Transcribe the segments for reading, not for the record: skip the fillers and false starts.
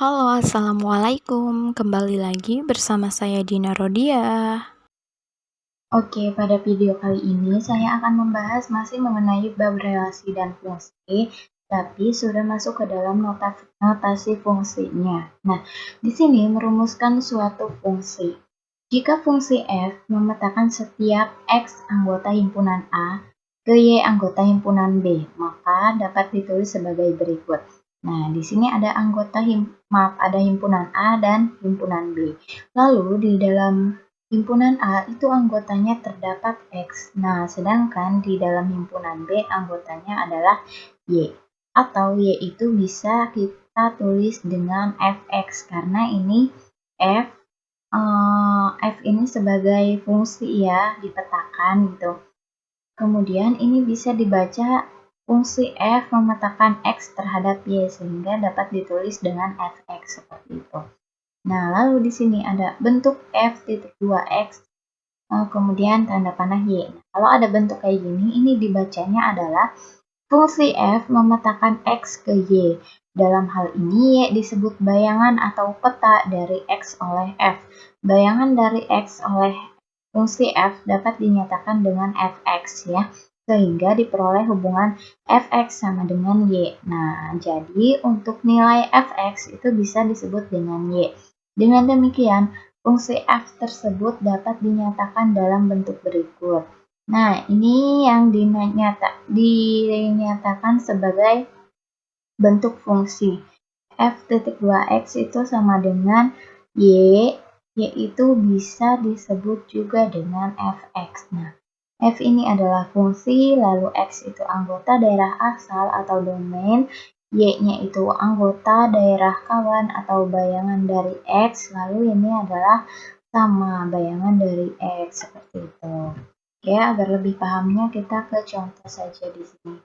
Halo, assalamualaikum. Kembali lagi bersama saya Dina Rodia. Oke, pada video kali ini saya akan membahas masih mengenai bab relasi dan fungsi, tapi sudah masuk ke dalam notasi fungsinya. Nah, di sini merumuskan suatu fungsi. Jika fungsi f memetakan setiap x anggota himpunan A ke y anggota himpunan B, maka dapat ditulis sebagai berikut. Nah, di sini ada ada himpunan A dan himpunan B. Lalu di dalam himpunan A itu anggotanya terdapat X. Nah, sedangkan di dalam himpunan B anggotanya adalah Y. Atau Y itu bisa kita tulis dengan Fx karena ini F ini sebagai fungsi ya, dipetakan gitu. Kemudian ini bisa dibaca fungsi F memetakan X terhadap Y sehingga dapat ditulis dengan Fx seperti itu. Nah, lalu di sini ada bentuk F.2x, kemudian tanda panah Y. Nah, kalau ada bentuk kayak gini, ini dibacanya adalah fungsi F memetakan X ke Y. Dalam hal ini, Y disebut bayangan atau peta dari X oleh F. Bayangan dari X oleh fungsi F dapat dinyatakan dengan Fx ya, sehingga diperoleh hubungan Fx sama dengan Y. Nah, jadi untuk nilai Fx itu bisa disebut dengan Y. Dengan demikian, fungsi F tersebut dapat dinyatakan dalam bentuk berikut. Nah, ini yang dinyatakan sebagai bentuk fungsi. F.2x itu sama dengan Y, yaitu bisa disebut juga dengan Fx. Nah, F ini adalah fungsi, lalu X itu anggota daerah asal atau domain, Y-nya itu anggota daerah kawan atau bayangan dari X, lalu ini adalah sama bayangan dari X, seperti itu. Oke, agar lebih pahamnya kita ke contoh saja di sini.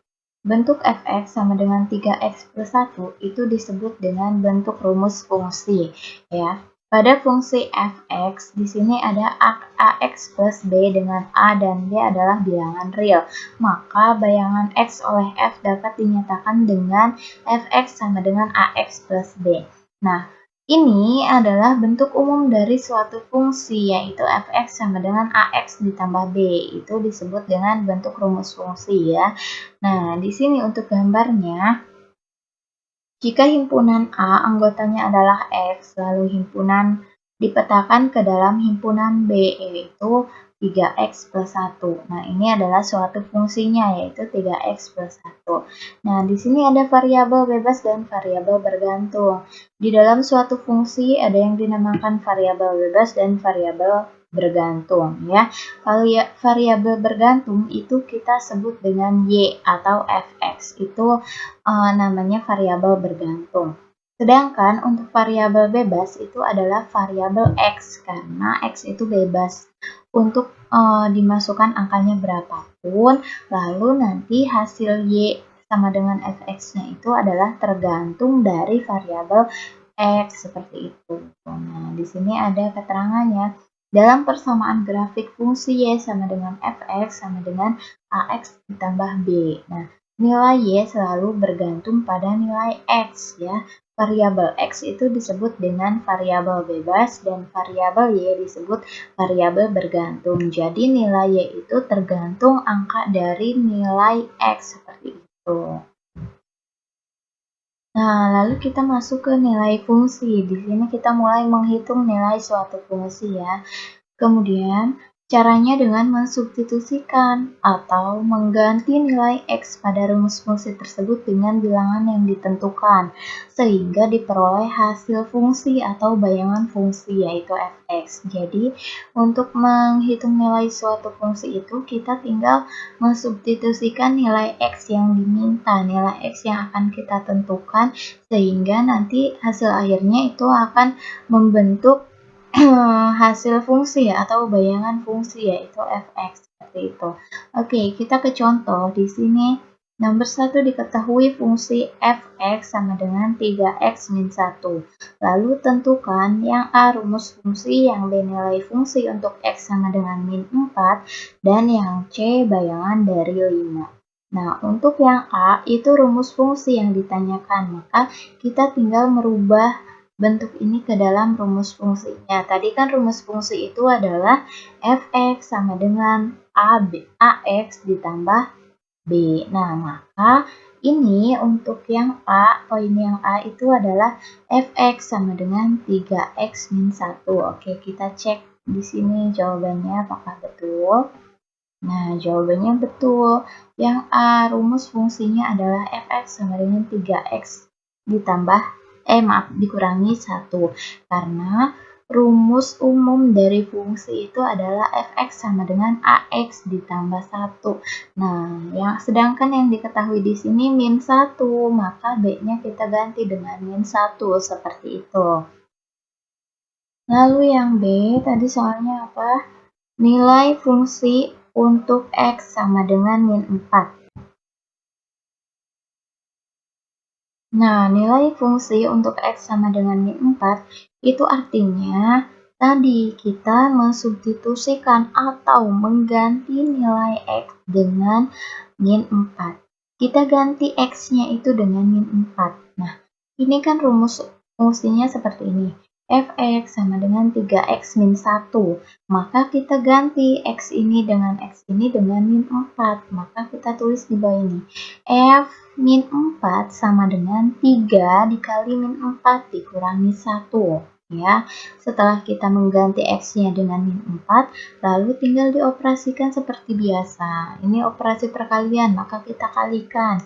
Bentuk Fx sama dengan 3x plus 1 itu disebut dengan bentuk rumus fungsi ya. Pada fungsi Fx di sini ada ax plus b dengan a dan b adalah bilangan real. Maka bayangan x oleh f dapat dinyatakan dengan Fx sama dengan ax plus b. Nah, ini adalah bentuk umum dari suatu fungsi, yaitu Fx sama dengan Ax ditambah B. Itu disebut dengan bentuk rumus fungsi ya. Nah, di sini untuk gambarnya, jika himpunan A anggotanya adalah X, lalu himpunan dipetakan ke dalam himpunan B, yaitu 3x plus 1. Nah, ini adalah suatu fungsinya, yaitu 3x plus 1. Nah, di sini ada variabel bebas dan variabel bergantung. Di dalam suatu fungsi ada yang dinamakan variabel bebas dan variabel bergantung ya. Kalau variabel bergantung itu kita sebut dengan Y atau Fx. Itu namanya variabel bergantung. Sedangkan untuk variabel bebas itu adalah variabel X karena X itu bebas untuk dimasukkan angkanya berapapun, lalu nanti hasil Y sama dengan Fx-nya itu adalah tergantung dari variabel X seperti itu. Nah, di sini ada keterangannya. Dalam persamaan grafik fungsi Y sama dengan Fx sama dengan Ax ditambah B. Nah, nilai Y selalu bergantung pada nilai X ya. Variabel X itu disebut dengan variabel bebas dan variabel Y disebut variabel bergantung. Jadi nilai Y itu tergantung angka dari nilai X seperti itu. Nah, lalu kita masuk ke nilai fungsi. Di sini kita mulai menghitung nilai suatu fungsi ya. Kemudian caranya dengan mensubstitusikan atau mengganti nilai X pada rumus fungsi tersebut dengan bilangan yang ditentukan, sehingga diperoleh hasil fungsi atau bayangan fungsi yaitu Fx. Jadi, untuk menghitung nilai suatu fungsi itu kita tinggal mensubstitusikan nilai X yang diminta, nilai X yang akan kita tentukan, sehingga nanti hasil akhirnya itu akan membentuk hasil fungsi atau bayangan fungsi yaitu Fx seperti itu. Oke, kita ke contoh. Di sini nomor 1 diketahui fungsi Fx sama dengan 3x min 1. Lalu tentukan yang A rumus fungsi, yang B nilai fungsi untuk x sama dengan min 4, dan yang C bayangan dari 5. Nah, untuk yang A itu rumus fungsi yang ditanyakan, maka kita tinggal merubah bentuk ini ke dalam rumus fungsinya. Tadi kan rumus fungsi itu adalah fx sama dengan ax ditambah b. Nah, maka ini untuk yang A, poin yang A itu adalah fx sama dengan 3x min 1. Oke, kita cek di sini jawabannya apakah betul. Nah, jawabannya betul. Yang A, rumus fungsinya adalah fx sama dengan 3x dikurangi 1. Karena rumus umum dari fungsi itu adalah fx sama dengan ax ditambah 1. Nah, sedangkan yang diketahui di sini min 1, maka b-nya kita ganti dengan min 1, seperti itu. Lalu yang B, tadi soalnya apa? Nilai fungsi untuk X sama dengan min 4. Nah, nilai fungsi untuk X sama dengan min 4 itu artinya tadi kita mensubstitusikan atau mengganti nilai X dengan min 4. Kita ganti X-nya itu dengan min 4. Nah, ini kan rumus fungsinya seperti ini. Fx sama dengan 3x min 1. Maka kita ganti x ini dengan min 4. Maka kita tulis di bawah ini. F min 4 sama dengan 3 dikali min 4 dikurangi 1. Ya, setelah kita mengganti x-nya dengan min 4, lalu tinggal dioperasikan seperti biasa. Ini operasi perkalian, maka kita kalikan.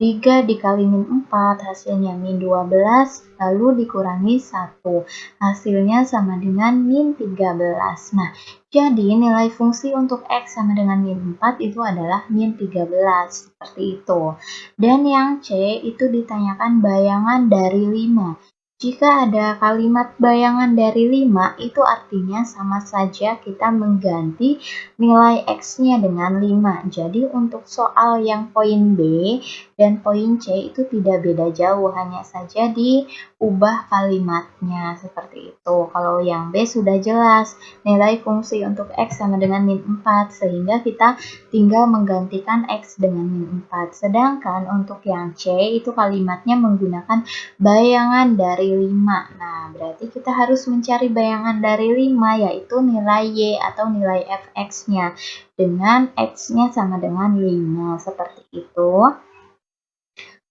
3 dikali min 4 hasilnya min 12, lalu dikurangi 1. Hasilnya sama dengan min 13. Nah, jadi nilai fungsi untuk X sama dengan min 4 itu adalah min 13. Seperti itu. Dan yang C itu ditanyakan bayangan dari 5. Jika ada kalimat bayangan dari 5, itu artinya sama saja kita mengganti nilai X-nya dengan 5. Jadi untuk soal yang poin B dan poin C itu tidak beda jauh, hanya saja diubah kalimatnya seperti itu. Kalau yang B sudah jelas, nilai fungsi untuk X sama dengan min 4, sehingga kita tinggal menggantikan X dengan min 4. Sedangkan untuk yang C itu kalimatnya menggunakan bayangan dari 5. Nah, berarti kita harus mencari bayangan dari 5, yaitu nilai Y atau nilai fx-nya. Dengan X-nya sama dengan 5, seperti itu.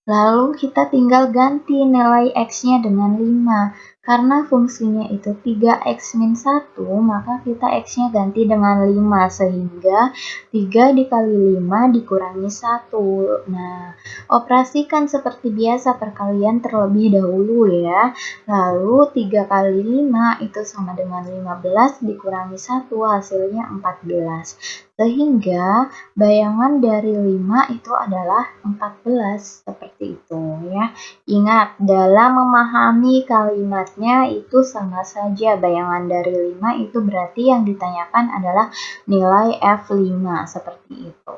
Lalu kita tinggal ganti nilai X-nya dengan 5. Karena fungsinya itu 3X min 1, maka kita X-nya ganti dengan 5. Sehingga 3 dikali 5 dikurangi 1. Nah, operasikan seperti biasa perkalian terlebih dahulu ya. Lalu 3 kali 5 itu sama dengan 15 dikurangi 1, hasilnya 14. Sehingga bayangan dari 5 itu adalah 14, seperti itu ya. Ingat, dalam memahami kalimatnya itu sama saja. Bayangan dari 5 itu berarti yang ditanyakan adalah nilai F5, seperti itu.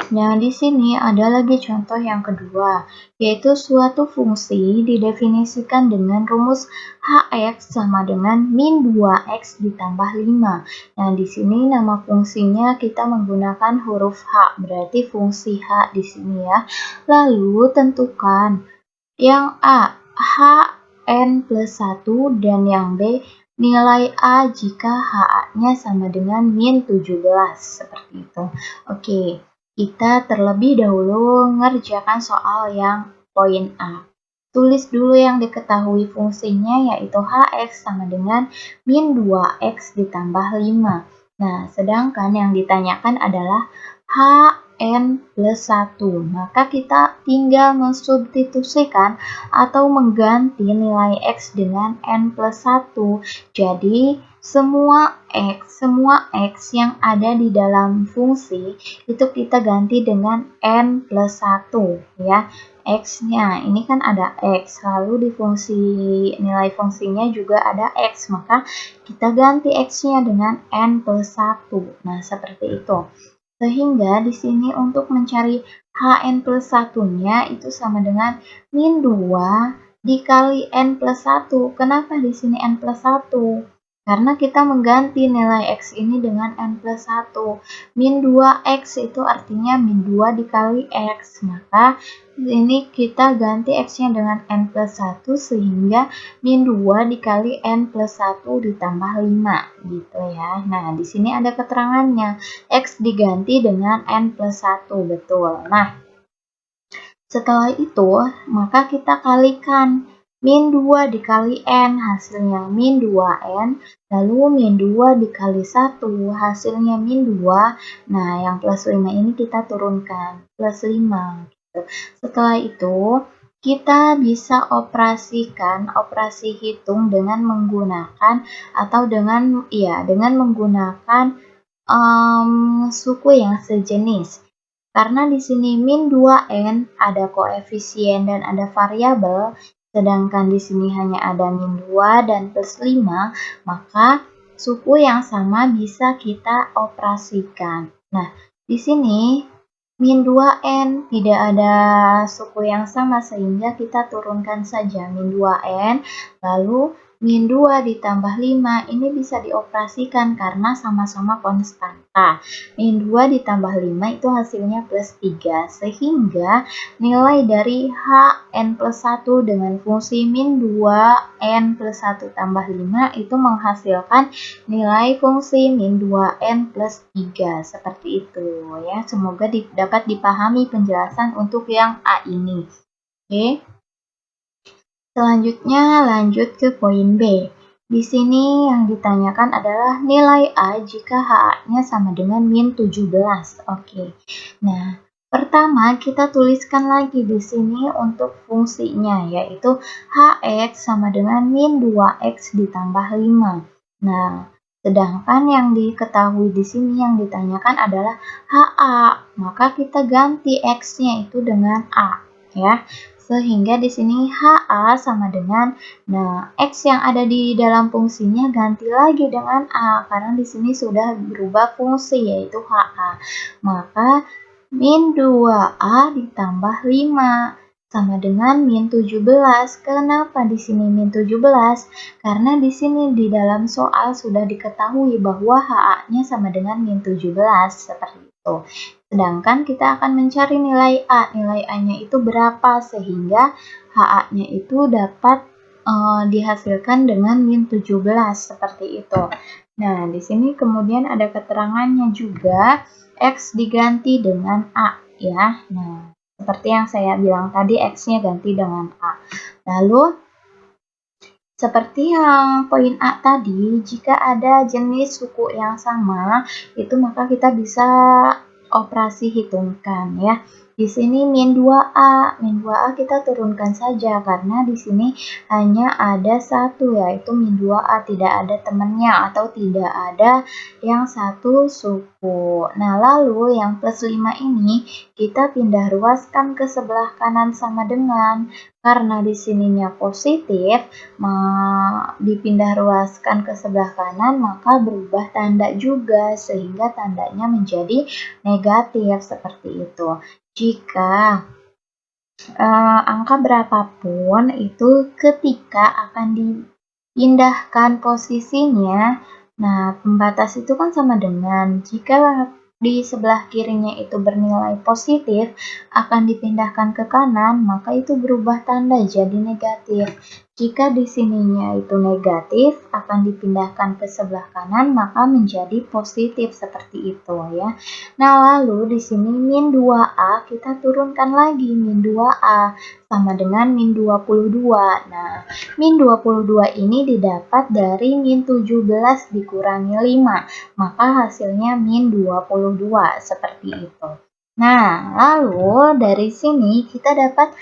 Nah, di sini ada lagi contoh yang kedua, yaitu suatu fungsi didefinisikan dengan rumus Hx sama dengan min 2x ditambah 5. Nah, di sini nama fungsinya kita menggunakan huruf H, berarti fungsi H di sini ya. Lalu tentukan yang A, Hn plus 1, dan yang B, nilai A jika HA-nya sama dengan min 17, seperti itu. Oke. Kita terlebih dahulu ngerjakan soal yang poin A. Tulis dulu yang diketahui fungsinya, yaitu Hx sama dengan min 2x ditambah 5. Nah, sedangkan yang ditanyakan adalah Hn plus 1. Maka kita tinggal mensubstitusikan atau mengganti nilai X dengan N plus 1. Jadi, semua X yang ada di dalam fungsi itu kita ganti dengan N plus 1 ya. X-nya ini kan ada X, lalu di nilai fungsinya juga ada X, maka kita ganti X-nya dengan N plus 1. Nah, seperti itu. Sehingga di sini untuk mencari Hn plus 1-nya itu sama dengan min 2 dikali N plus 1. Kenapa di sini N plus 1? Karena kita mengganti nilai X ini dengan N plus 1. Min 2X itu artinya min 2 dikali X. Maka ini kita ganti X-nya dengan N plus 1 sehingga min 2 dikali N plus 1 ditambah 5 gitu ya. Nah, di sini ada keterangannya. X diganti dengan N plus 1, betul. Nah, setelah itu maka kita kalikan. Min 2 dikali N hasilnya min 2N, lalu min 2 dikali 1 hasilnya min 2. Nah, yang plus 5 ini kita turunkan, plus 5. Gitu. Setelah itu, kita bisa operasikan operasi hitung dengan menggunakan menggunakan suku yang sejenis. Karena di sini min 2N ada koefisien dan ada variabel, sedangkan di sini hanya ada min 2 dan plus 5, maka suku yang sama bisa kita operasikan. Nah, di sini min 2N tidak ada suku yang sama sehingga kita turunkan saja min 2N, lalu min 2 ditambah 5 ini bisa dioperasikan karena sama-sama konstanta. Min 2 ditambah 5 itu hasilnya plus 3, sehingga nilai dari Hn plus 1 dengan fungsi min 2 N plus 1 tambah 5 itu menghasilkan nilai fungsi min 2N plus 3. Seperti itu ya. Semoga dapat dipahami penjelasan untuk yang A ini. Oke. Selanjutnya lanjut ke poin B. Di sini yang ditanyakan adalah nilai A jika HA-nya sama dengan min 17. Oke. Nah, pertama kita tuliskan lagi di sini untuk fungsinya, yaitu Hx sama dengan min 2x ditambah 5. Nah, sedangkan yang diketahui di sini yang ditanyakan adalah HA, maka kita ganti X-nya itu dengan A ya. Sehingga di sini HA sama dengan, nah X yang ada di dalam fungsinya ganti lagi dengan A, karena di sini sudah berubah fungsi yaitu HA. Maka min 2A ditambah 5 sama dengan min 17. Kenapa di sini min 17? Karena di sini di dalam soal sudah diketahui bahwa HA-nya sama dengan min 17, seperti itu. Sedangkan kita akan mencari nilai A. Nilai A-nya itu berapa sehingga HA-nya itu dapat dihasilkan dengan min 17 seperti itu. Nah, di sini kemudian ada keterangannya juga X diganti dengan A ya. Nah, seperti yang saya bilang tadi X-nya ganti dengan A. Lalu seperti yang poin A tadi, jika ada jenis suku yang sama, itu maka kita bisa operasi hitungkan ya. Di sini min 2A kita turunkan saja karena di sini hanya ada satu yaitu min 2A, tidak ada temannya atau tidak ada yang satu suku. Nah, lalu yang plus 5 ini kita pindah ruaskan ke sebelah kanan sama dengan, karena di sininya positif, dipindah ruaskan ke sebelah kanan maka berubah tanda juga sehingga tandanya menjadi negatif seperti itu. Jika angka berapapun itu ketika akan dipindahkan posisinya, nah pembatas itu kan sama dengan jika di sebelah kirinya itu bernilai positif akan dipindahkan ke kanan, maka itu berubah tanda jadi negatif. Jika di sininya itu negatif akan dipindahkan ke sebelah kanan maka menjadi positif seperti itu ya. Nah, lalu di sini min 2A kita turunkan lagi min 2A sama dengan min 22. Nah, min 22 ini didapat dari min 17 dikurangi 5, maka hasilnya min 22 seperti itu. Nah, lalu dari sini kita dapat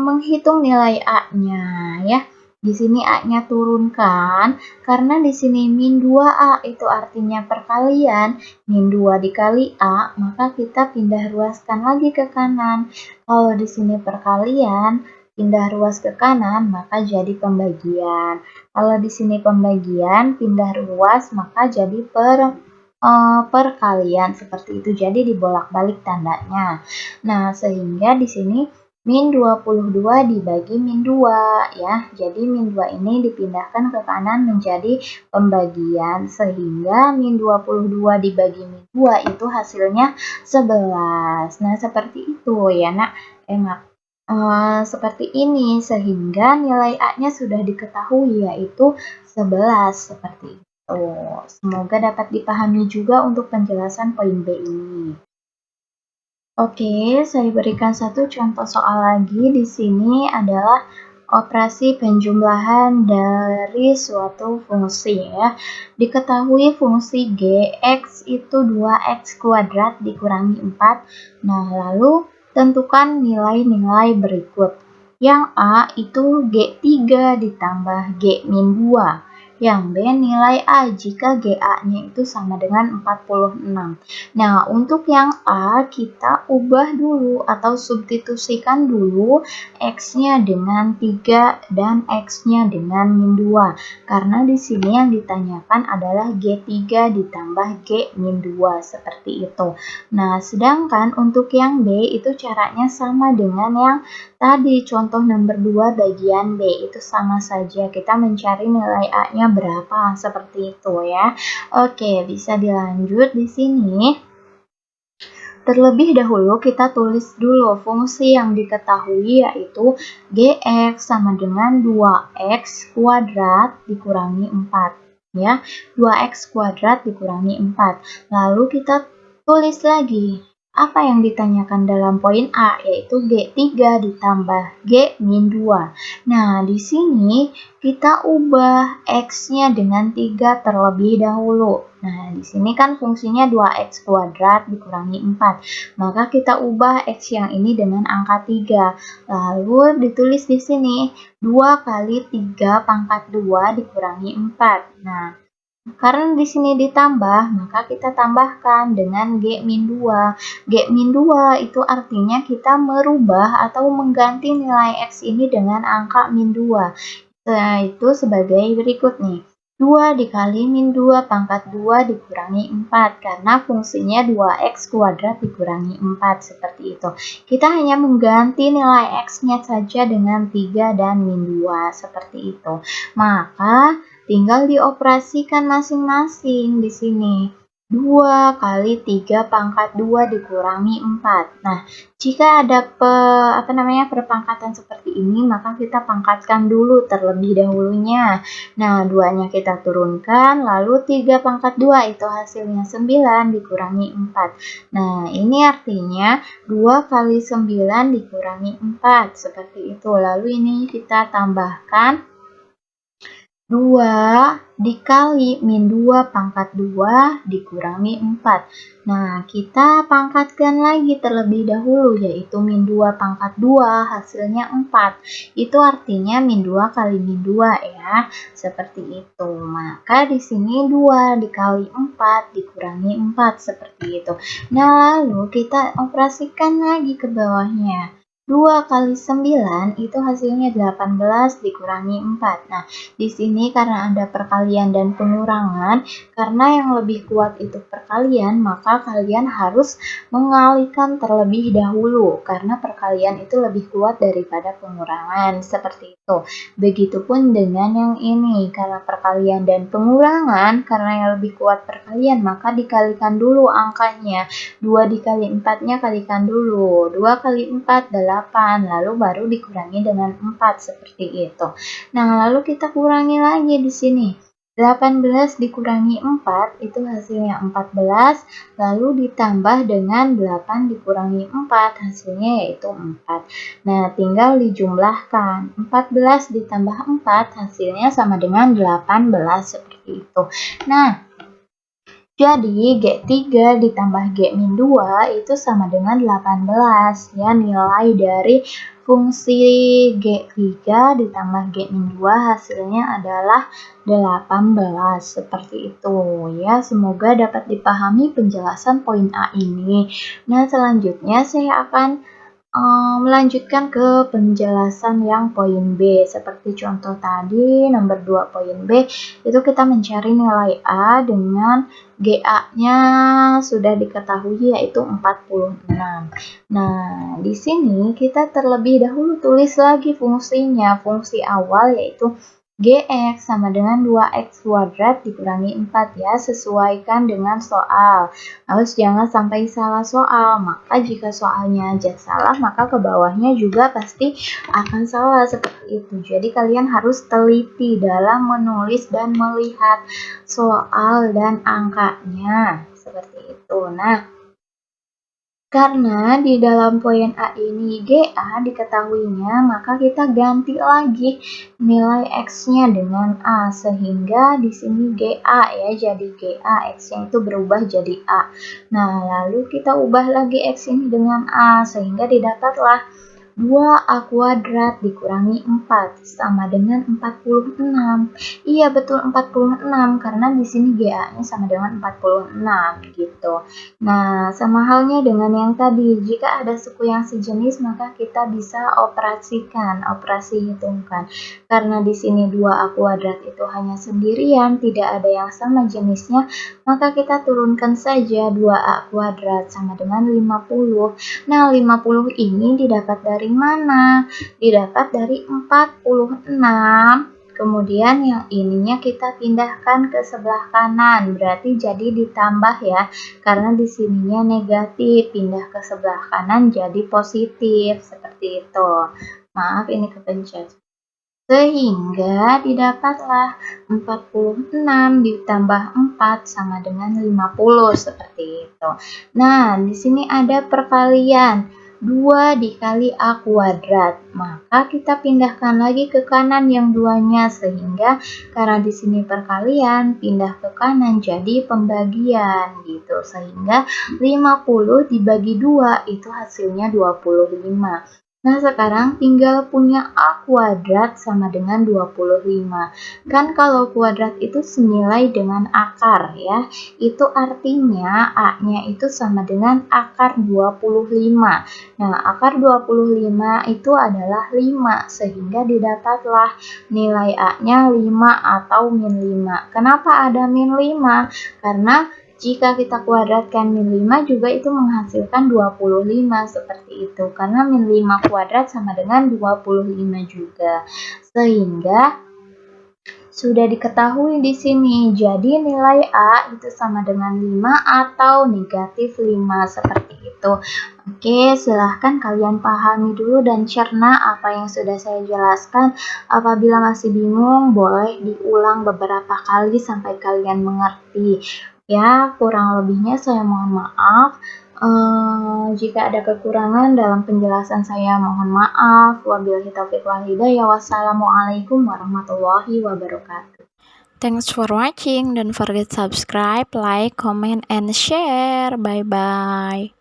menghitung nilai A-nya ya. Di sini A-nya turunkan karena di sini min 2A itu artinya perkalian, min 2 dikali A, maka kita pindah ruaskan lagi ke kanan. Kalau di sini perkalian, pindah ruas ke kanan, maka jadi pembagian. Kalau di sini pembagian, pindah ruas, maka jadi perkalian seperti itu. Jadi dibolak-balik tandanya. Nah, sehingga di sini min 22 dibagi min 2 ya. Jadi min 2 ini dipindahkan ke kanan menjadi pembagian sehingga min 22 dibagi min 2 itu hasilnya 11. Nah, seperti itu ya, Nak. Seperti ini sehingga nilai A-nya sudah diketahui yaitu 11 seperti itu. Semoga dapat dipahami juga untuk penjelasan poin B ini. Oke, saya berikan satu contoh soal lagi. Di sini adalah operasi penjumlahan dari suatu fungsi ya. Diketahui fungsi g, x itu 2x kuadrat dikurangi 4. Nah, lalu tentukan nilai-nilai berikut. Yang A itu G3 ditambah G min 2. Yang B nilai A jika GA-nya itu sama dengan 46. Nah, untuk yang A kita ubah dulu atau substitusikan dulu X-nya dengan 3 dan X-nya dengan min 2. Karena di sini yang ditanyakan adalah G3 ditambah G min 2 seperti itu. Nah, sedangkan untuk yang B itu caranya sama dengan yang tadi contoh nomor 2 bagian B itu sama saja. Kita mencari nilai A-nya berapa seperti itu ya. Oke, bisa dilanjut di sini. Terlebih dahulu kita tulis dulu fungsi yang diketahui yaitu Gx sama dengan 2x kuadrat dikurangi 4 ya. 2x kuadrat dikurangi 4. Lalu kita tulis lagi apa yang ditanyakan dalam poin A yaitu G3 ditambah G min 2. Nah, di sini kita ubah X-nya dengan 3 terlebih dahulu. Nah, di sini kan fungsinya 2x kuadrat dikurangi 4. Maka kita ubah X yang ini dengan angka 3. Lalu ditulis di sini 2 kali 3 pangkat 2 dikurangi 4. Nah, karena di sini ditambah, maka kita tambahkan dengan G min 2. G min 2 itu artinya kita merubah atau mengganti nilai X ini dengan angka min 2. Nah, itu sebagai berikut nih. 2 dikali min 2 pangkat 2 dikurangi 4 karena fungsinya 2x kuadrat dikurangi 4 seperti itu. Kita hanya mengganti nilai X-nya saja dengan 3 dan min 2 seperti itu. Maka tinggal dioperasikan masing-masing di sini. 2 kali 3 pangkat 2 dikurangi 4. Nah, jika ada perpangkatan seperti ini, maka kita pangkatkan dulu terlebih dahulunya. Nah, 2-nya kita turunkan, lalu 3 pangkat 2 itu hasilnya 9 dikurangi 4. Nah, ini artinya 2 kali 9 dikurangi 4, seperti itu. Lalu ini kita tambahkan 2 dikali min 2 pangkat 2 dikurangi 4. Nah, kita pangkatkan lagi terlebih dahulu, yaitu min 2 pangkat 2 hasilnya 4. Itu artinya min 2 kali min 2 ya, seperti itu. Maka di sini 2 dikali 4 dikurangi 4, seperti itu. Nah, lalu kita operasikan lagi ke bawahnya. 2 kali 9 itu hasilnya 18 dikurangi 4. Nah, di sini karena ada perkalian dan pengurangan, karena yang lebih kuat itu perkalian, maka kalian harus mengalihkan terlebih dahulu, karena perkalian itu lebih kuat daripada pengurangan, seperti itu. Begitupun dengan yang ini, karena perkalian dan pengurangan, karena yang lebih kuat perkalian, maka dikalikan dulu angkanya. 2 dikali 4-nya kalikan dulu. 2 kali 4, 8, lalu baru dikurangi dengan 4, seperti itu. Nah, lalu kita kurangi lagi di sini. 18 dikurangi 4 itu hasilnya 14, lalu ditambah dengan 8 dikurangi 4 hasilnya yaitu 4. Nah, tinggal dijumlahkan. 14 ditambah 4 hasilnya sama dengan 18 seperti itu. Nah, jadi G3 ditambah G min 2 itu sama dengan 18 ya, nilai dari fungsi G3 ditambah G min 2 hasilnya adalah 18 seperti itu ya. Semoga dapat dipahami penjelasan poin A ini. Nah, selanjutnya saya akan melanjutkan ke penjelasan yang poin B. Seperti contoh tadi, nomor 2 poin B, itu kita mencari nilai A dengan GA-nya sudah diketahui yaitu 46. Nah, di sini kita terlebih dahulu tulis lagi fungsinya. Fungsi awal yaitu Gx sama dengan 2x kuadrat dikurangi 4 ya, sesuaikan dengan soal. Harus jangan sampai salah soal, maka jika soalnya aja salah, maka ke bawahnya juga pasti akan salah seperti itu. Jadi kalian harus teliti dalam menulis dan melihat soal dan angkanya, seperti itu. Nah, karena di dalam poin A ini GA diketahuinya, maka kita ganti lagi nilai X-nya dengan A, sehingga di sini GA ya, jadi GA, X-nya itu berubah jadi A. Nah, lalu kita ubah lagi X ini dengan A, sehingga didapatlah 2A kuadrat dikurangi 4 sama dengan 46. Iya betul 46 karena di sini GA-nya sama dengan 46 gitu. Nah, sama halnya dengan yang tadi, jika ada suku yang sejenis maka kita bisa operasi hitungkan. Karena di sini 2A kuadrat itu hanya sendirian, tidak ada yang sama jenisnya, maka kita turunkan saja 2A kuadrat sama dengan 50. Nah, 50 ini didapat dari mana? Didapat dari 46. Kemudian yang ininya kita pindahkan ke sebelah kanan, berarti jadi ditambah ya. Karena di sininya negatif, pindah ke sebelah kanan jadi positif, seperti itu. Maaf ini kepencet. Sehingga didapatlah 46 ditambah 4 sama dengan 50, seperti itu. Nah, di sini ada perkalian. 2 dikali A kuadrat, maka kita pindahkan lagi ke kanan yang duanya, sehingga karena di sini perkalian, pindah ke kanan jadi pembagian gitu, sehingga 50 dibagi 2 itu hasilnya 25. Nah, sekarang tinggal punya A kuadrat sama dengan 25. Kan kalau kuadrat itu senilai dengan akar ya. Itu artinya A-nya itu sama dengan akar 25. Nah, akar 25 itu adalah 5, sehingga didapatlah nilai A-nya 5 atau min 5. Kenapa ada min 5? Karena jika kita kuadratkan min 5 juga itu menghasilkan 25, seperti itu. Karena min 5 kuadrat sama dengan 25 juga. Sehingga sudah diketahui di sini. Jadi nilai A itu sama dengan 5 atau negatif 5, seperti itu. Oke, silahkan kalian pahami dulu dan cerna apa yang sudah saya jelaskan. Apabila masih bingung, boleh diulang beberapa kali sampai kalian mengerti. Ya, kurang lebihnya saya mohon maaf. Jika ada kekurangan dalam penjelasan saya, mohon maaf. Wabillahi taufiq wal hidayah. Wassalamualaikum warahmatullahi wabarakatuh. Thanks for watching. Don't forget subscribe, like, comment, and share. Bye bye.